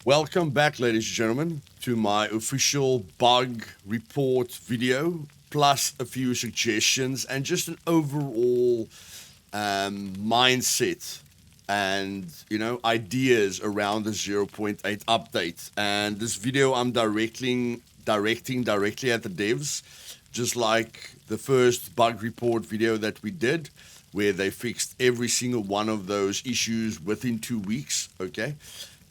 Welcome back, ladies and gentlemen, to my official bug report video, plus a few suggestions and just an overall mindset and ideas around the 0.8 update. And this video I'm directing directly at the devs, just like the first bug report video that we did, where they fixed every single one of those issues within 2 weeks. Okay.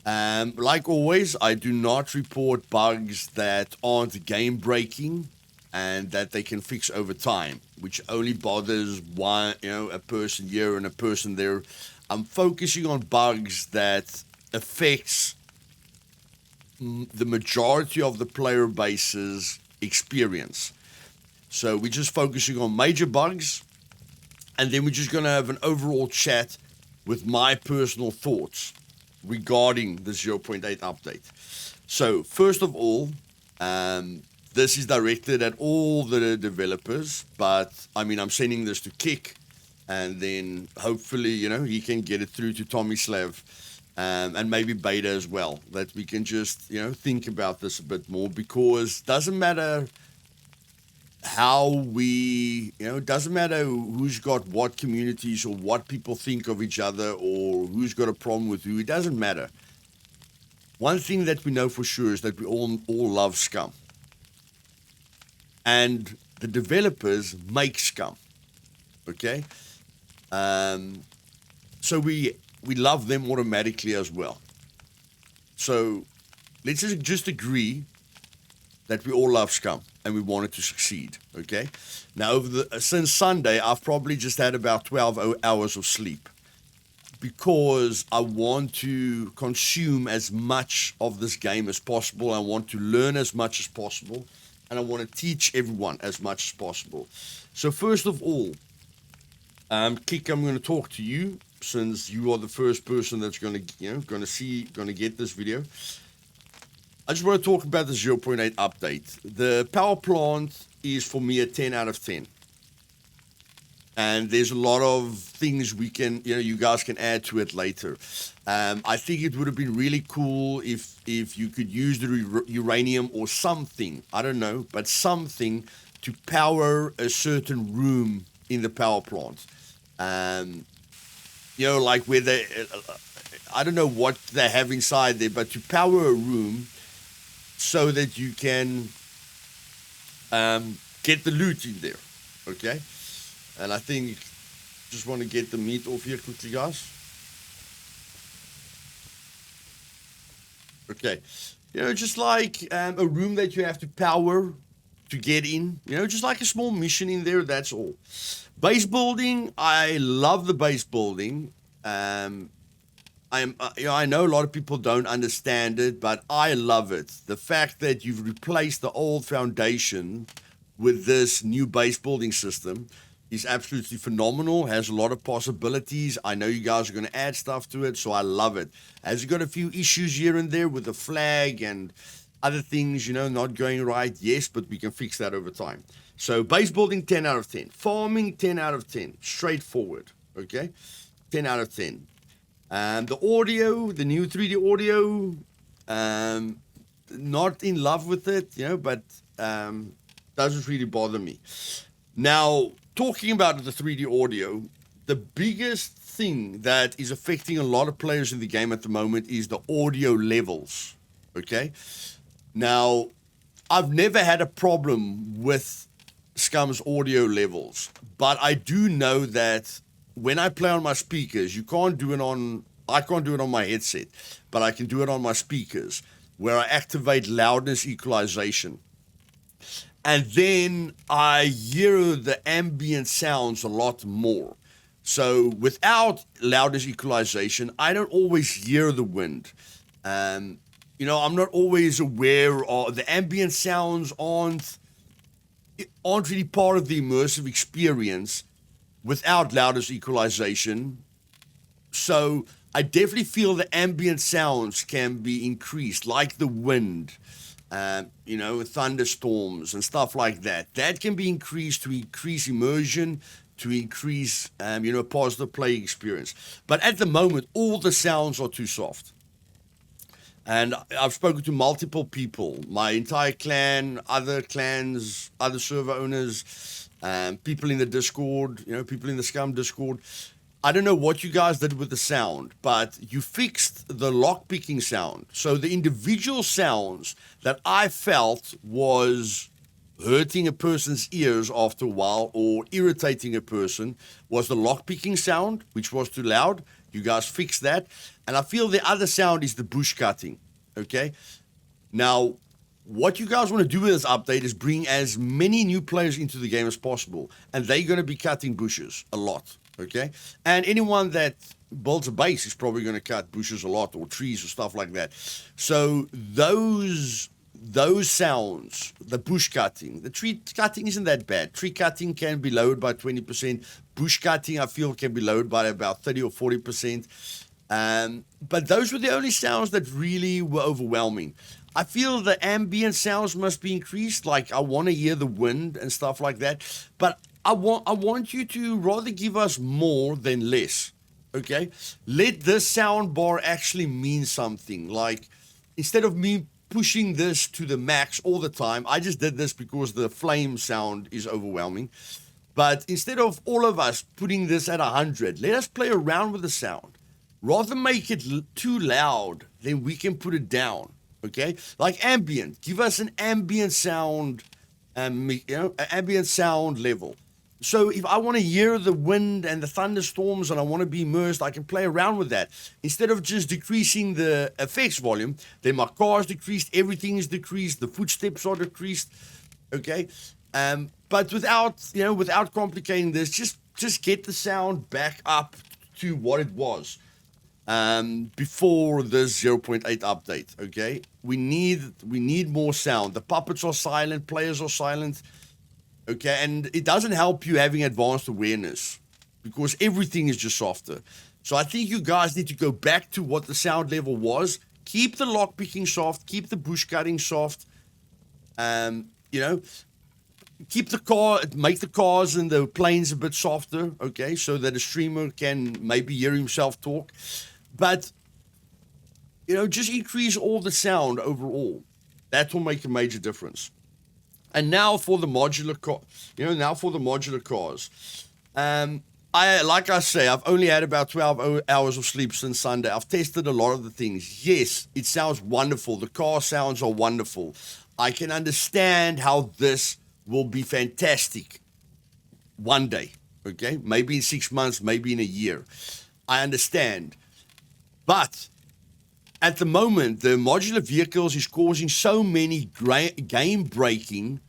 Like always, I do not report bugs that aren't game breaking and that they can fix over time, which only bothers a person here and a person there. I'm focusing on bugs that affects the majority of the player base's experience. So we're just focusing on major bugs, and then we're just going to have an overall chat with my personal thoughts regarding the 0.8 update. So first of all, this is directed at all the developers, but I'm sending this to Kick, and then hopefully, he can get it through to Tomislav, and maybe Beta as well, that we can just, think about this a bit more, because doesn't matter how doesn't matter who's got what communities or what people think of each other or who's got a problem with who. It doesn't matter. One thing that we know for sure is that we all love Scum. And the developers make Scum. Okay? So we love them automatically as well. So let's just agree that we all love Scum and we want it to succeed, okay? Now, since Sunday, I've probably just had about 12 hours of sleep because I want to consume as much of this game as possible. I want to learn as much as possible, and I want to teach everyone as much as possible. So first of all, Kik, I'm going to talk to you since you are the first person that's going to get this video. I just want to talk about the 0.8 update. The power plant is, for me, a 10 out of 10. And there's a lot of things we can, you guys can add to it later. I think it would have been really cool if you could use the uranium or something, I don't know, but something to power a certain room in the power plant. Like where I don't know what they have inside there, but to power a room so that you can get the loot in there, okay? And I think, just want to get the meat off here quickly, guys. Okay, just like a room that you have to power to get in, just like a small mission in there, that's all. Base building, I love the base building. I know a lot of people don't understand it, but I love it. The fact that you've replaced the old foundation with this new base building system is absolutely phenomenal. Has a lot of possibilities. I know you guys are going to add stuff to it, so I love it. Has it got a few issues here and there with the flag and other things, not going right? Yes, but we can fix that over time. So base building, 10 out of 10. Farming, 10 out of 10. Straightforward, okay? 10 out of 10. The audio, the new 3D audio, not in love with it, but doesn't really bother me. Now, talking about the 3D audio, the biggest thing that is affecting a lot of players in the game at the moment is the audio levels, okay? Now, I've never had a problem with Scum's audio levels, but I do know that when I play on my speakers, I can't do it on my headset, but I can do it on my speakers, where I activate loudness equalization. And then I hear the ambient sounds a lot more. So without loudness equalization, I don't always hear the wind. I'm not always aware of the ambient sounds aren't really part of the immersive experience without loudness equalization. So I definitely feel the ambient sounds can be increased, like the wind, thunderstorms and stuff like that. That can be increased to increase immersion, to increase, positive playing experience. But at the moment, all the sounds are too soft. And I've spoken to multiple people, my entire clan, other clans, other server owners, people in the Discord, people in the Scum Discord. I don't know what you guys did with the sound, but you fixed the lockpicking sound. So the individual sounds that I felt was hurting a person's ears after a while or irritating a person was the lockpicking sound, which was too loud. You guys fixed that. And I feel the other sound is the bush cutting. Okay? Now, what you guys want to do with this update is bring as many new players into the game as possible. And they're going to be cutting bushes a lot. Okay? And anyone that builds a base is probably going to cut bushes a lot, or trees or stuff like that. So those sounds, the bush cutting, the tree cutting isn't that bad. Tree cutting can be lowered by 20%. Bush cutting, I feel, can be lowered by about 30 or 40%. But those were the only sounds that really were overwhelming. I feel the ambient sounds must be increased. Like, I want to hear the wind and stuff like that. But I want you to rather give us more than less. Okay? Let this sound bar actually mean something. Like, instead of me pushing this to the max all the time, I just did this because the flame sound is overwhelming. But instead of all of us putting this at 100, let us play around with the sound. Rather make it too loud, then we can put it down. Okay? Like ambient. Give us an ambient sound, ambient sound level. So if I want to hear the wind and the thunderstorms and I want to be immersed, I can play around with that. Instead of just decreasing the effects volume, then my car's decreased, everything is decreased, the footsteps are decreased. Okay? But without complicating this, just get the sound back up to what it was before this 0.8 update. Okay? We need more sound. The puppets are silent, players are silent. Okay, and it doesn't help you having advanced awareness because everything is just softer. So I think you guys need to go back to what the sound level was. Keep the lockpicking soft, keep the bush cutting soft. Keep make the cars and the planes a bit softer, okay, so that a streamer can maybe hear himself talk. But, just increase all the sound overall. That will make a major difference. And now for the modular cars. Like I say, I've only had about 12 hours of sleep since Sunday. I've tested a lot of the things. Yes, it sounds wonderful. The car sounds are wonderful. I can understand how this will be fantastic one day, okay? Maybe in 6 months, maybe in a year. I understand. But at the moment, the modular vehicles is causing so many game-breaking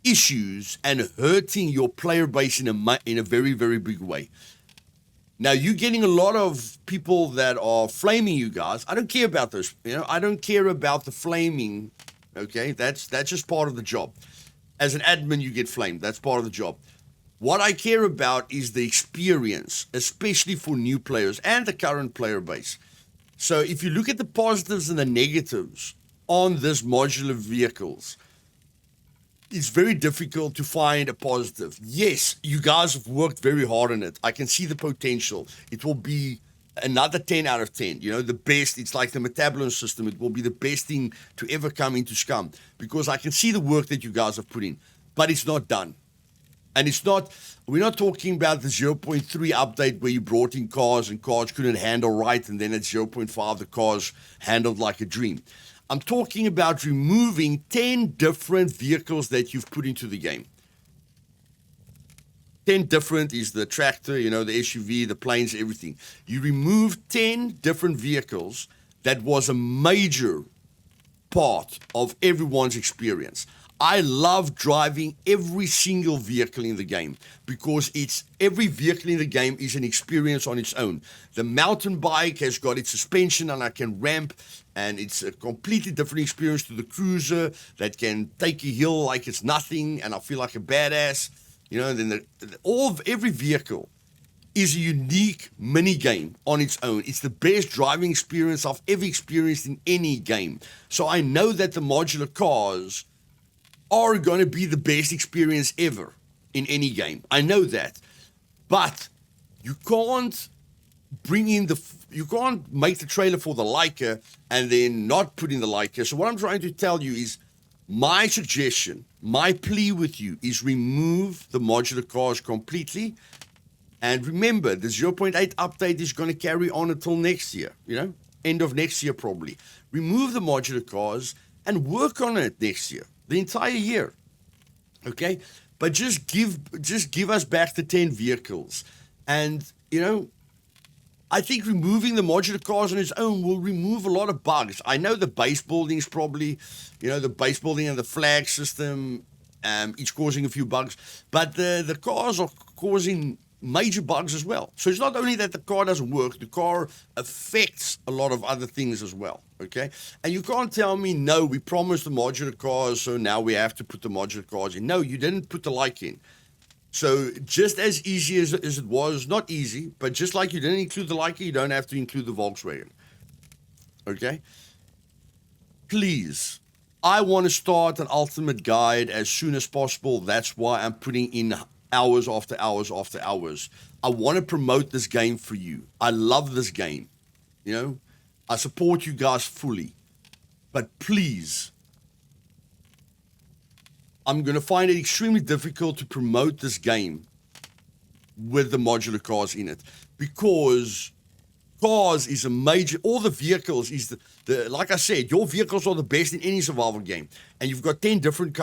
issues and hurting your player base in a very, very big way. Now, you're getting a lot of people that are flaming you guys. I don't care about those. I don't care about the flaming, okay? That's just part of the job. As an admin, you get flamed. That's part of the job. What I care about is the experience, especially for new players and the current player base. So if you look at the positives and the negatives on this modular vehicles, it's very difficult to find a positive. Yes, you guys have worked very hard on it. I can see the potential. It will be another 10 out of 10. The best. It's like the metabolism system. It will be the best thing to ever come into Scum because I can see the work that you guys have put in, but it's not done. And we're not talking about the 0.3 update where you brought in cars and cars couldn't handle right, and then at 0.5 the cars handled like a dream. I'm talking about removing 10 different vehicles that you've put into the game. 10 different is the tractor, the SUV, the planes, everything. You removed 10 different vehicles that was a major part of everyone's experience. I love driving every single vehicle in the game because every vehicle in the game is an experience on its own. The mountain bike has got its suspension and I can ramp, and it's a completely different experience to the cruiser that can take a hill like it's nothing and I feel like a badass. Then every vehicle is a unique mini game on its own. It's the best driving experience I've ever experienced in any game. So I know that the modular cars are going to be the best experience ever in any game. I know that. But you can't bring in you can't make the trailer for the Leica and then not put in the Leica. So what I'm trying to tell you is my suggestion, my plea with you is remove the modular cars completely. And remember, the 0.8 update is going to carry on until next year, end of next year probably. Remove the modular cars and work on it next year, the entire year. Okay? But just give us back the 10 vehicles. And, I think removing the modular cars on its own will remove a lot of bugs. I know the base building is probably, the base building and the flag system, each causing a few bugs, but the cars are causing major bugs as well. So it's not only that the car doesn't work, the car affects a lot of other things as well, okay? And you can't tell me, no, we promised the modular cars, so now we have to put the modular cars in. No, you didn't put the like in. So just as easy as it was, not easy, but just like you didn't include the Leica, you don't have to include the Volkswagen. Okay? Please, I want to start an ultimate guide as soon as possible. That's why I'm putting in hours after hours after hours. I want to promote this game for you. I love this game. I support you guys fully. But please, I'm going to find it extremely difficult to promote this game with the modular cars in it, because cars is a major, all the vehicles is like I said, your vehicles are the best in any survival game. And you've got 10 different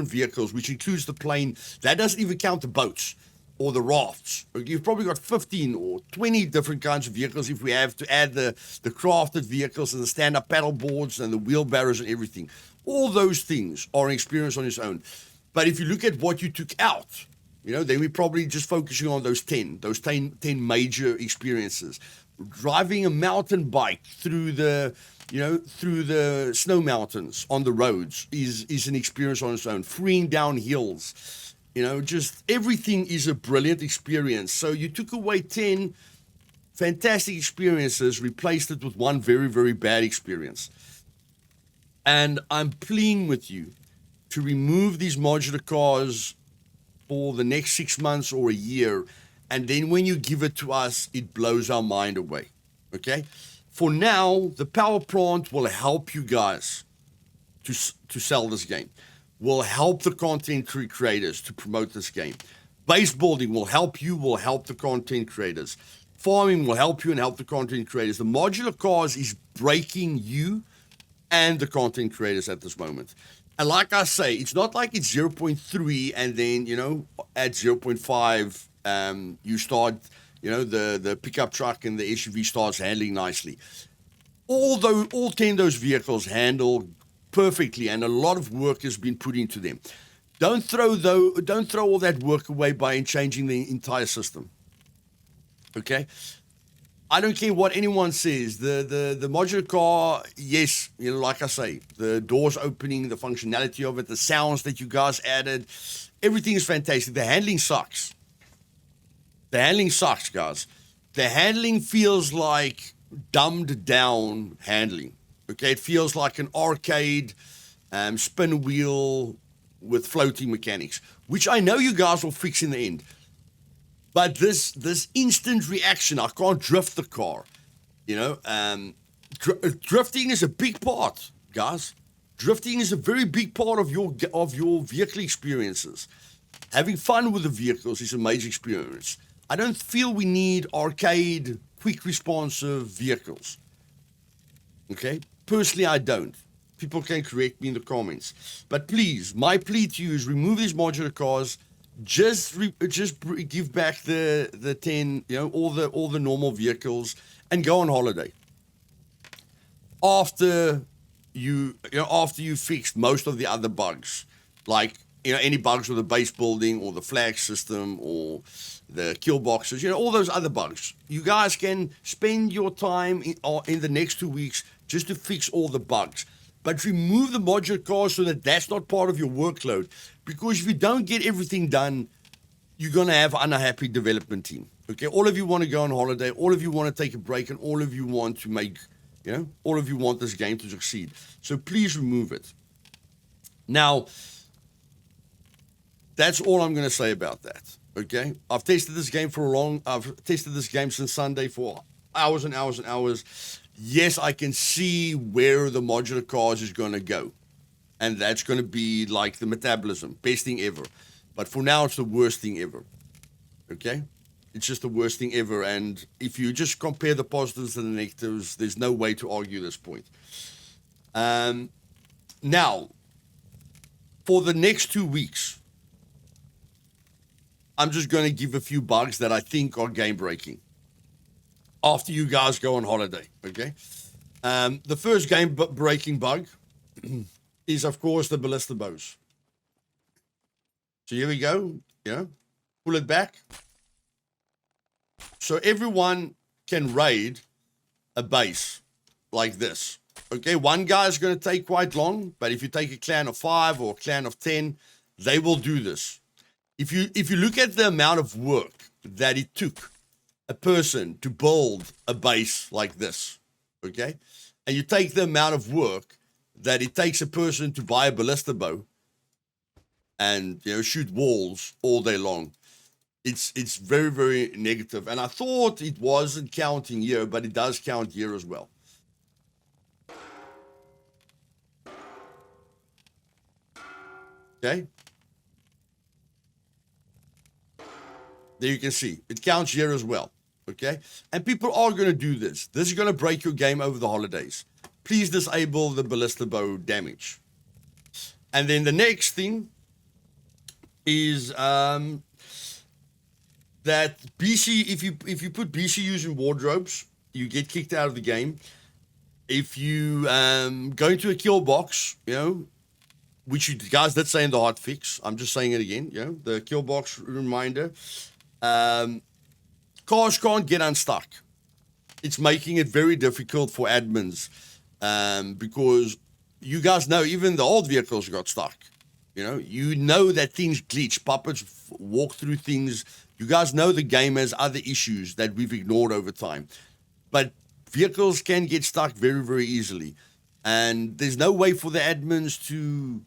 vehicles, which includes the plane. That doesn't even count the boats or the rafts. You've probably got 15 or 20 different kinds of vehicles if we have to add the crafted vehicles and the stand-up paddle boards and the wheelbarrows and everything. All those things are an experience on its own. But if you look at what you took out, then we're probably just focusing on those 10 major experiences. Driving a mountain bike through the snow mountains on the roads is an experience on its own. Freeing down hills, just everything is a brilliant experience. So you took away 10 fantastic experiences, replaced it with one very, very bad experience. And I'm pleading with you to remove these modular cars for the next 6 months or a year. And then when you give it to us, it blows our mind away. Okay? For now, the power plant will help you guys to sell this game. Will help the content creators to promote this game. Base building will help the content creators. Farming will help you and help the content creators. The modular cars is breaking you and the content creators at this moment. And like I say, it's not like it's 0.3 and then, at 0.5, you start, the pickup truck and the SUV starts handling nicely. All 10 of those vehicles handle perfectly, and a lot of work has been put into them. Don't throw all that work away by changing the entire system. Okay? I don't care what anyone says. The modular car, yes, like I say, the doors opening, the functionality of it, the sounds that you guys added, everything is fantastic. The handling sucks. Guys. The handling feels like dumbed down handling. Okay, it feels like an arcade spin wheel with floating mechanics, which I know you guys will fix in the end. But this instant reaction, I can't drift the car. Drifting is a big part, guys. Drifting is a very big part of your vehicle experiences. Having fun with the vehicles is a major experience. I don't feel we need arcade, quick responsive vehicles. Okay? Personally, I don't. People can correct me in the comments. But please, my plea to you is remove these modular cars. Just give back the 10, all the normal vehicles, and go on holiday. After you fixed most of the other bugs, like any bugs with the base building or the flag system or the kill boxes, all those other bugs. You guys can spend your time in the next 2 weeks just to fix all the bugs. But remove the modular cars so that that's not part of your workload. Because if you don't get everything done, you're going to have an unhappy development team. Okay, all of you want to go on holiday, all of you want to take a break, and all of you want to make, all of you want this game to succeed. So please remove it. Now, that's all I'm going to say about that. Okay, I've tested this game I've tested this game since Sunday for hours and hours and hours. Yes, I can see where the modular cars is going to go, and that's going to be like the metabolism, best thing ever. But for now, it's the worst thing ever. Okay, it's just the worst thing ever. And if you just compare the positives and the negatives, there's no way to argue this point. Now, for the next 2 weeks, I'm just going to give a few bugs that I think are game breaking after you guys go on holiday, okay? The first game breaking bug is, of course, the ballista bows. So here we go, pull it back. So everyone can raid a base like this. Okay, one guy is going to take quite long, but if you take a clan of 5 or a clan of 10, they will do this. If you look at the amount of work that it took a person to build a base like this, okay, and you take the amount of work that it takes a person to buy a ballista bow and shoot walls all day long, it's very, very negative. And I thought it wasn't counting here, but it does count here as well. Okay. There you can see it counts here as well. Okay. And people are going to do this. This is going to break your game over the holidays. Please disable the ballista bow damage. And then the next thing is that BC, if you put BCUs in wardrobes, you get kicked out of the game. If you go into a kill box, which you guys did say in the hotfix, I'm just saying it again, the kill box reminder, cars can't get unstuck. It's making it very difficult for admins because you guys know even the old vehicles got stuck. You know that things glitch, puppets walk through things. You guys know the game has other issues that we've ignored over time. But vehicles can get stuck very, very easily. And there's no way for the admins to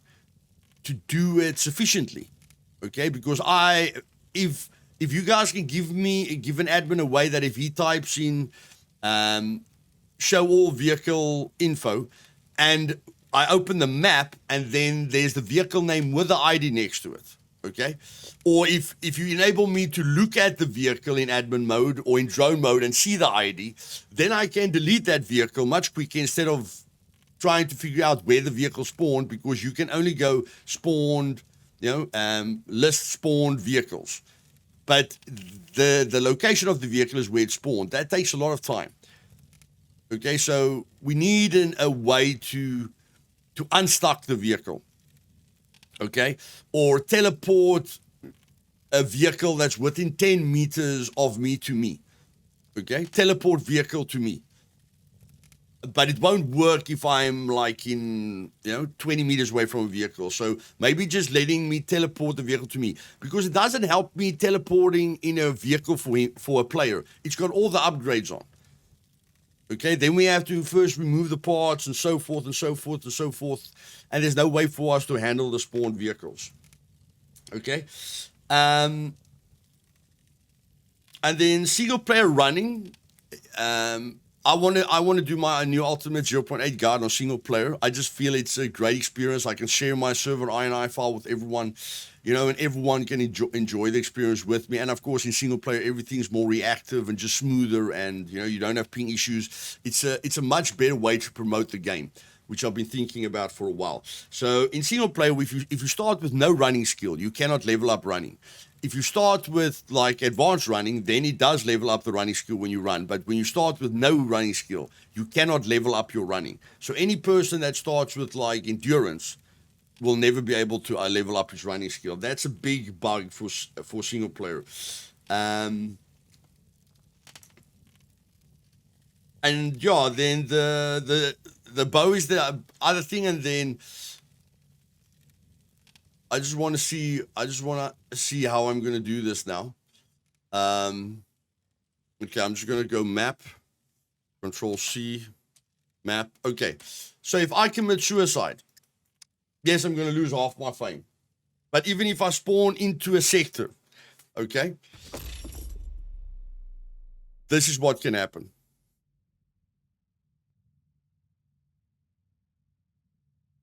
do it sufficiently. Okay? Because if you guys can give an admin a way that if he types in show all vehicle info and I open the map and then there's the vehicle name with the ID next to it, okay? Or if you enable me to look at the vehicle in admin mode or in drone mode and see the ID, then I can delete that vehicle much quicker instead of trying to figure out where the vehicle spawned, because you can only go spawned, list spawned vehicles. But the location of the vehicle is where it spawned. That takes a lot of time. Okay, so we need a way to unstuck the vehicle, okay? Or teleport a vehicle that's within 10 meters of me to me, okay? Teleport vehicle to me. But it won't work if I'm like in, 20 meters away from a vehicle. So maybe just letting me teleport the vehicle to me, because it doesn't help me teleporting in a vehicle for a player. It's got all the upgrades on. Okay, then we have to first remove the parts and so forth and so forth and so forth. And there's no way for us to handle the spawned vehicles. Okay. And then single player running. I want to do my new Ultimate 0.8 guide on single player. I just feel it's a great experience. I can share my server INI file with everyone, and everyone can enjoy the experience with me. And of course, in single player, everything's more reactive and just smoother, and you don't have ping issues. It's a much better way to promote the game, which I've been thinking about for a while. So in single player, if you start with no running skill, you cannot level up running. If you start with like advanced running, then it does level up the running skill when you run. But when you start with no running skill, you cannot level up your running. So any person that starts with like endurance will never be able to level up his running skill. That's a big bug for single player. And yeah, then the bow is the other thing, and then I just want to see how I'm going to do this now. Okay, I'm just going to go map, Control C, map. Okay, so if I commit suicide, yes, I'm going to lose half my fame. But even if I spawn into a sector Okay? This is what can happen.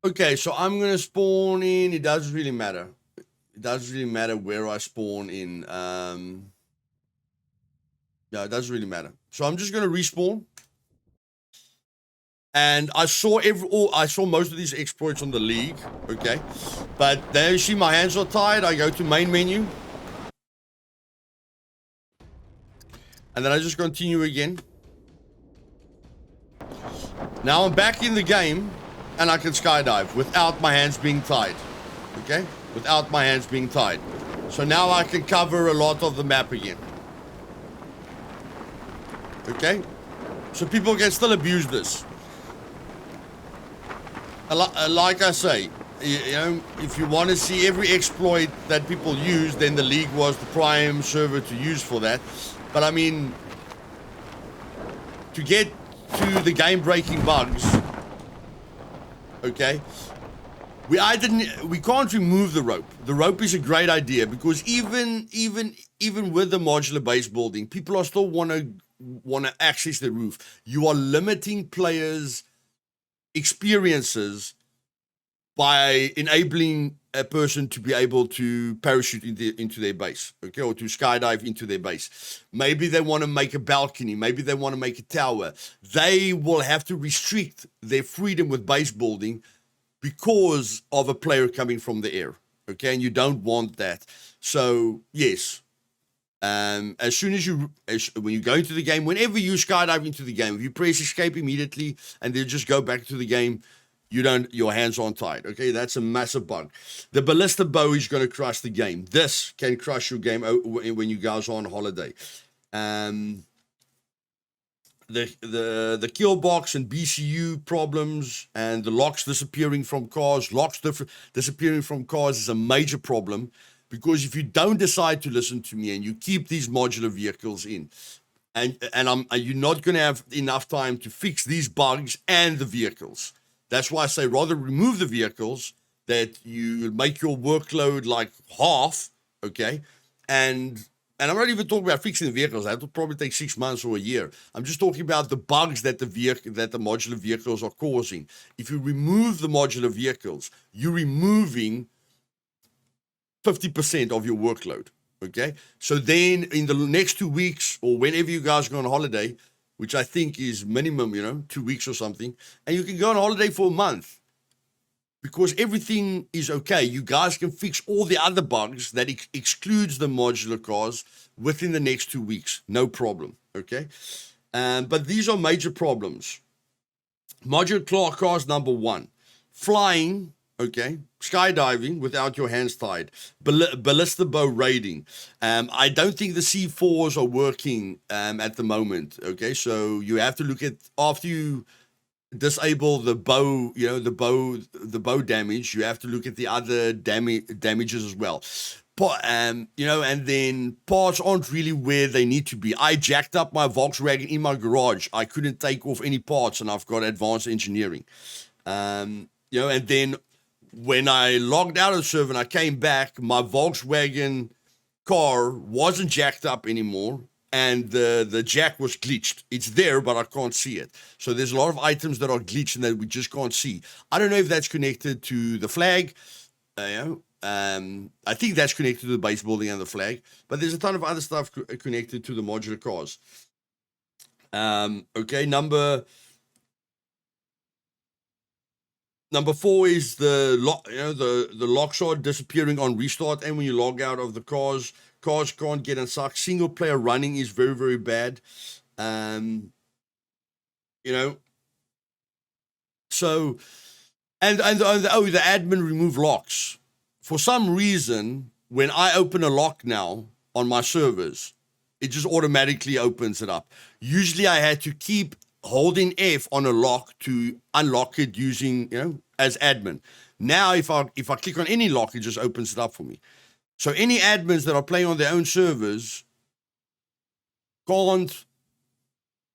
Okay, so I'm going to spawn in. It doesn't really matter. It doesn't really matter where I spawn in. Yeah, it doesn't really matter. So I'm just going to respawn. And I saw most of these exploits on the league, okay? But there you see my hands are tied. I go to main menu. And then I just continue again. Now I'm back in the game and I can skydive without my hands being tied, okay? Without my hands being tied. So now I can cover a lot of the map again. Okay? So people can still abuse this. Like I say, you know, if you want to see every exploit that people use, then the league was the prime server to use for that. But I mean, to get to the game-breaking bugs, okay, we can't remove the rope. The rope is a great idea because even with the modular base building, people are still want to access the roof. You are limiting players' experiences by enabling a person to be able to parachute into their base, okay, or to skydive into their base. Maybe they want to make a balcony. Maybe they want to make a tower. They will have to restrict their freedom with base building because of a player coming from the air, okay, and you don't want that. So yes, as soon as when you go into the game, whenever you skydive into the game, if you press escape immediately and then just go back to the game, your hands aren't tied. Okay, that's a massive bug. The ballista bow is going to crush the game. This can crush your game when you guys are on holiday. The kill box and BCU problems and the locks disappearing from cars. Disappearing from cars is a major problem because if you don't decide to listen to me and you keep these modular vehicles in, and you're not going to have enough time to fix these bugs and the vehicles. That's why I say rather remove the vehicles, that you make your workload like half, okay? And I'm not even talking about fixing the vehicles. That will probably take 6 months or a year. I'm just talking about the bugs that the modular vehicles are causing. If you remove the modular vehicles, you're removing 50% of your workload, okay? So then in the next 2 weeks or whenever you guys go on holiday, which I think is minimum, 2 weeks or something, and you can go on holiday for a month because everything is okay. You guys can fix all the other bugs that excludes the modular cars within the next 2 weeks. No problem, okay? But these are major problems. Modular cars, number one. Flying, okay? Skydiving without your hands tied. Ballista bow raiding. I don't think the C4s are working at the moment, okay? So you have to look at, after you disable the bow, the bow damage, you have to look at the other damages as well. And then parts aren't really where they need to be. I jacked up my Volkswagen in my garage. I couldn't take off any parts, and I've got advanced engineering. And then when I logged out of the server and I came back, my Volkswagen car wasn't jacked up anymore, and the jack was glitched. It's there, but I can't see it. So there's a lot of items that are glitched and that we just can't see. I don't know if that's connected to the flag. I think that's connected to the base building and the flag, but there's a ton of other stuff connected to the modular cars. Okay, number 4 is the locks are disappearing on restart, and when you log out of the cars can't get unstuck. Single player running is very, very bad. So the admin remove locks. For some reason, when I open a lock now on my servers, it just automatically opens it up. Usually I had to keep holding F on a lock to unlock it using, as admin. Now, if I click on any lock, it just opens it up for me. So any admins that are playing on their own servers can't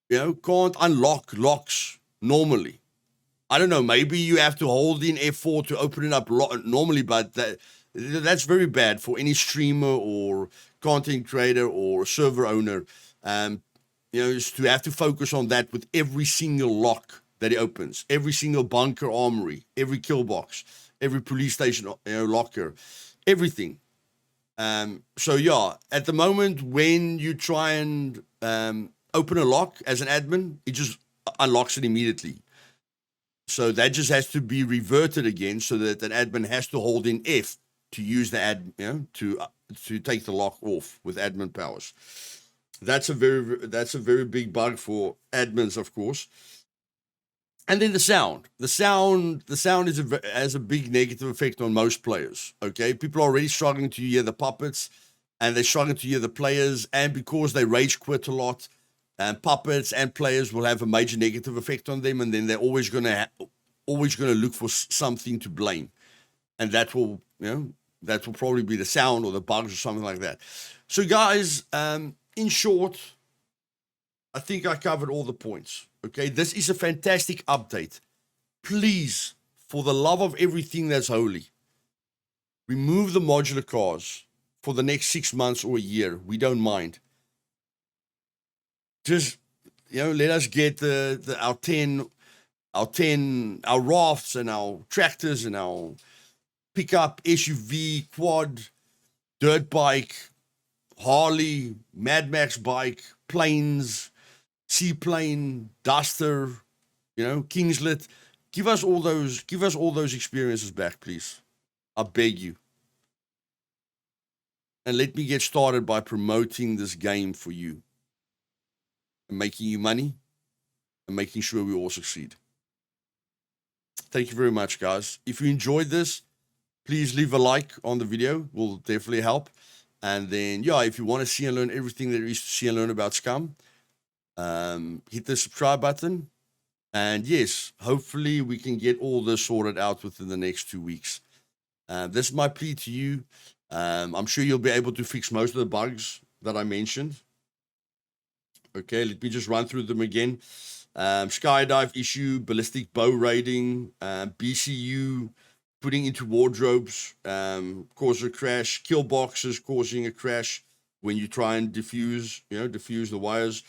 unlock locks normally. I don't know, maybe you have to hold in F4 to open it up normally, but That's very bad for any streamer or content creator or server owner. Is to have to focus on that with every single lock that he opens, every single bunker armory, every kill box, every police station locker, everything. So yeah, at the moment when you try and open a lock as an admin, it just unlocks it immediately. So that just has to be reverted again, so that an admin has to hold in F to use the to take the lock off with admin powers. That's a very big bug for admins, of course. And then the sound has a big negative effect on most players. Okay, people are already struggling to hear the puppets, and they're struggling to hear the players, and because they rage quit a lot, puppets and players will have a major negative effect on them, and then they're always gonna look for something to blame, and that will probably be the sound or the bugs or something like that. So guys, in short, I think I covered all the points. Okay, this is a fantastic update. Please, for the love of everything that's holy, remove the modular cars for the next 6 months or a year. We don't mind. Just let us get our rafts and our tractors and our pickup, SUV, quad, dirt bike, Harley, Mad Max bike, planes, seaplane, Duster, Kingslet. Give us all those experiences back, please. I beg you. And let me get started by promoting this game for you, and making you money, and making sure we all succeed. Thank you very much, guys. If you enjoyed this, please leave a like on the video. Will definitely help. And then, if you want to see and learn everything there is to see and learn about Scum, hit the subscribe button. And yes, hopefully we can get all this sorted out within the next 2 weeks. This is my plea to you. I'm sure you'll be able to fix most of the bugs that I mentioned. Okay, let me just run through them again. Skydive issue, ballistic bow raiding, BCU putting into wardrobes, cause a crash, kill boxes causing a crash when you try and diffuse the wires,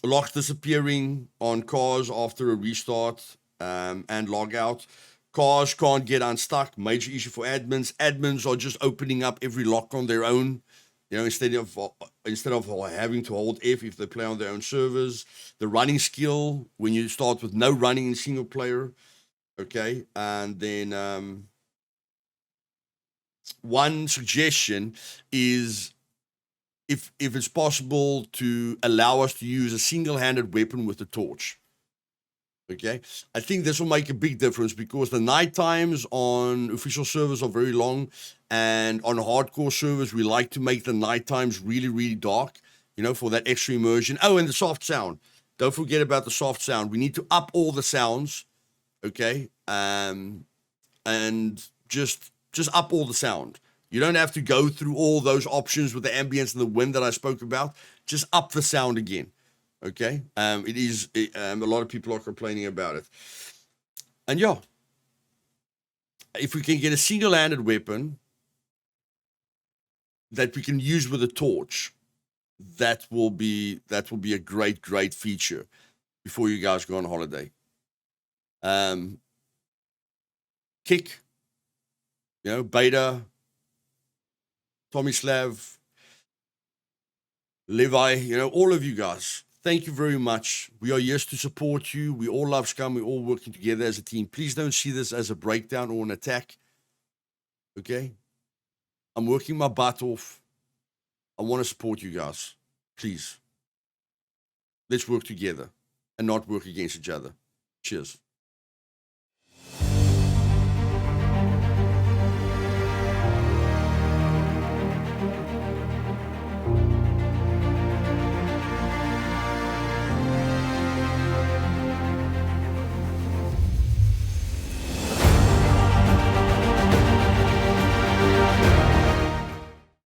locks disappearing on cars after a restart, and log out. Cars can't get unstuck, major issue for admins. Admins are just opening up every lock on their own, instead of having to hold F if they play on their own servers. The running skill, when you start with no running in single player, okay? And then one suggestion is, if it's possible, to allow us to use a single-handed weapon with a torch. Okay, I think this will make a big difference, because the night times on official servers are very long, and on hardcore servers we like to make the night times really, really dark, for that extra immersion. Oh, and the soft sound. Don't forget about the soft sound. We need to up all the sounds, okay? And just up all the sound. You don't have to go through all those options with the ambience and the wind that I spoke about. Just up the sound again. Okay, a lot of people are complaining about it, and if we can get a single-handed weapon that we can use with a torch, that will be a great feature before you guys go on holiday. Kick, Beta, Tomislav, Levi, all of you guys. Thank you very much. We are here to support you. We all love Scum. We're all working together as a team. Please don't see this as a breakdown or an attack. Okay? I'm working my butt off. I want to support you guys. Please. Let's work together and not work against each other. Cheers.